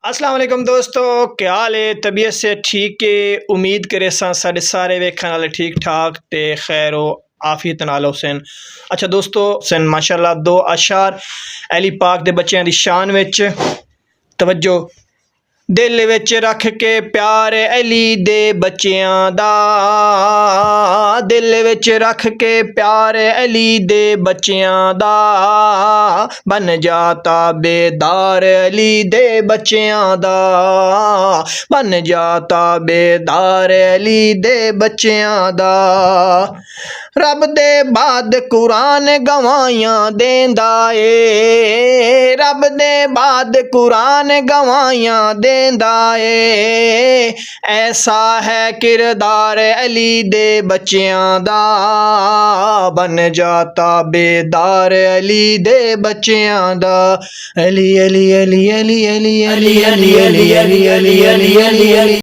अस्सलाम वालेकुम दोस्तों, क्या हाल है? तबीयत से ठीक है? उम्मीद करे साढ़े सारे वेखण वाले ठीक ठाक ते खैर आफियत नाल हुसैन। अच्छा दोस्तों, हुसैन माशाल्लाह दो अशार अली पाक दे बच्चों की शान विच तवज्जो। दिल विच रख के प्यार अली दे बच्चियां दा, दिल विच रख के प्यार अली दे बच्चियां दा, बन जाता बेदार अली दे बच्चियां दा, बन जाता बेदार अली दे बच्चियां दा। रब दे बाद कुरान गवाहियां देंदा ए, रब दे बाद कुरान गवाहियां देंदा ए, ऐसा है किरदार अली दे बच्चियां दा, बन जाता बेदार अली दे बच्चियां दा। अली अली अली अली अली अली अली अली अली अली अली अली अली